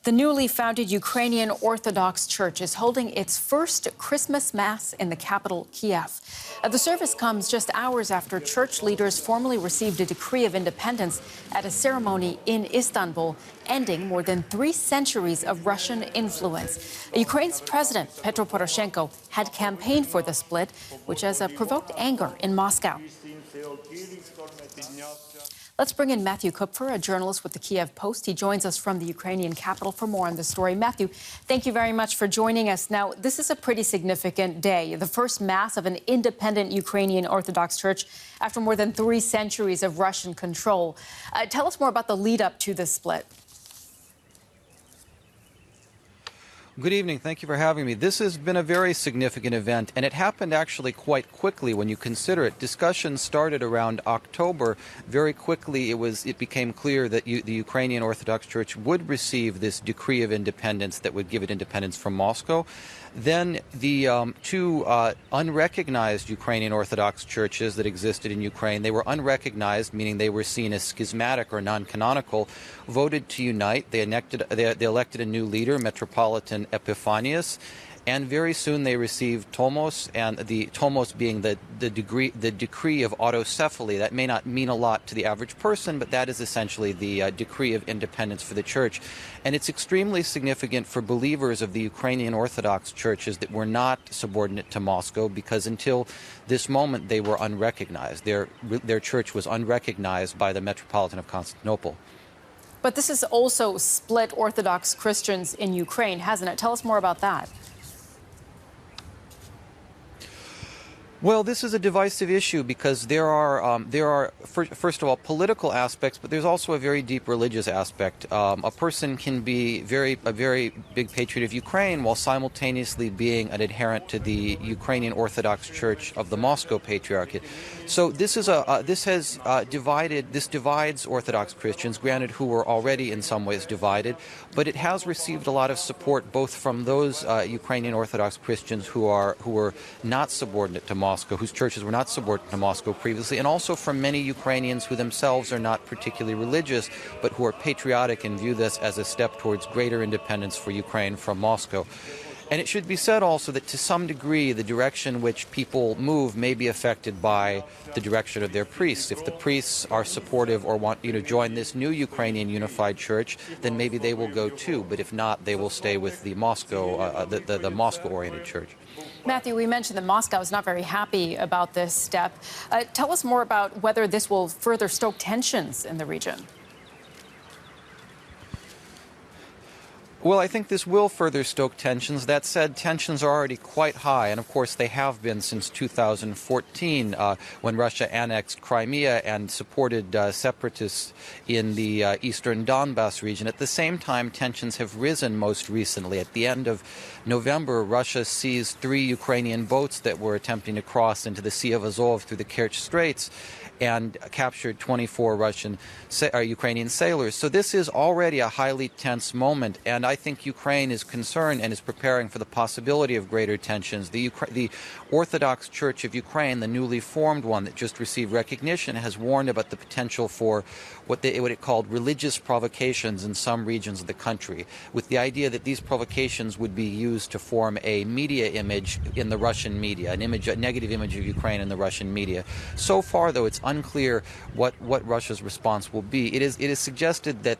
The newly founded Ukrainian Orthodox Church is holding its first Christmas Mass in the capital, Kiev. The service comes just hours after church leaders formally received a decree of independence at a ceremony in Istanbul, ending more than 3 centuries of Russian influence. Ukraine's President Petro Poroshenko had campaigned for the split, which has provoked anger in Moscow. Let's bring in Matthew Kupfer, a journalist with the Kiev Post. He joins us from the Ukrainian capital for more on the story. Matthew, thank you very much for joining us. Now, this is a pretty significant day, the first Mass of an independent Ukrainian Orthodox Church after more than 3 centuries of Russian control. Tell us more about the lead up to this split. Good evening. Thank you for having me. This has been a very significant event, and it happened actually quite quickly when you consider it. Discussions started around October. Very quickly, it became clear that the Ukrainian Orthodox Church would receive this decree of independence that would give it independence from Moscow. Then the two unrecognized Ukrainian Orthodox churches that existed in Ukraine, they were unrecognized, meaning they were seen as schismatic or non-canonical, voted to unite. They elected a new leader, Metropolitan Epiphanius, and very soon they received tomos, and the tomos being the decree of autocephaly. That may not mean a lot to the average person, but that is essentially the decree of independence for the church. And it's extremely significant for believers of the Ukrainian Orthodox churches that were not subordinate to Moscow, because until this moment they were unrecognized. Their church was unrecognized by the Metropolitan of Constantinople. But this has also split Orthodox Christians in Ukraine, hasn't it? Tell us more about that. Well, this is a divisive issue because there are first of all political aspects, but there's also a very deep religious aspect. A person can be a very big patriot of Ukraine while simultaneously being an adherent to the Ukrainian Orthodox Church of the Moscow Patriarchate. So this divides Orthodox Christians, granted, who were already in some ways divided, but it has received a lot of support both from those Ukrainian Orthodox Christians who were not subordinate to Moscow, whose churches were not subordinate to Moscow previously, and also from many Ukrainians who themselves are not particularly religious, but who are patriotic and view this as a step towards greater independence for Ukraine from Moscow. And it should be said also that to some degree the direction which people move may be affected by the direction of their priests. If the priests are supportive or want to join this new Ukrainian unified church, then maybe they will go too. But if not, they will stay with the Moscow-oriented church. Matthew, we mentioned that Moscow is not very happy about this step. Tell us more about whether this will further stoke tensions in the region. Well, I think this will further stoke tensions. That said, tensions are already quite high, and of course they have been since 2014 when Russia annexed Crimea and supported separatists in the eastern Donbass region. At the same time, tensions have risen most recently. At the end of November, Russia seized 3 Ukrainian boats that were attempting to cross into the Sea of Azov through the Kerch Straits and captured 24 Ukrainian sailors. So this is already a highly tense moment, and I think Ukraine is concerned and is preparing for the possibility of greater tensions. The Orthodox Church of Ukraine, the newly formed one that just received recognition, has warned about the potential for what it called religious provocations in some regions of the country, with the idea that these provocations would be used to form a media image in the Russian media, a negative image of Ukraine in the Russian media. So far, though, it's unclear what Russia's response will be. It is suggested that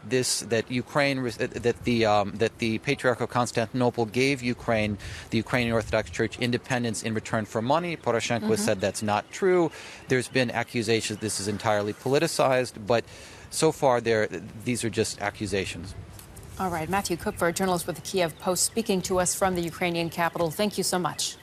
the Patriarch of Constantinople gave Ukraine, the Ukrainian Orthodox Church, independence in return for money. Poroshenko has said that's not true. There's been accusations this is entirely politicized, but so far these are just accusations. All right, Matthew Kupfer, journalist with the Kiev Post, speaking to us from the Ukrainian capital. Thank you so much.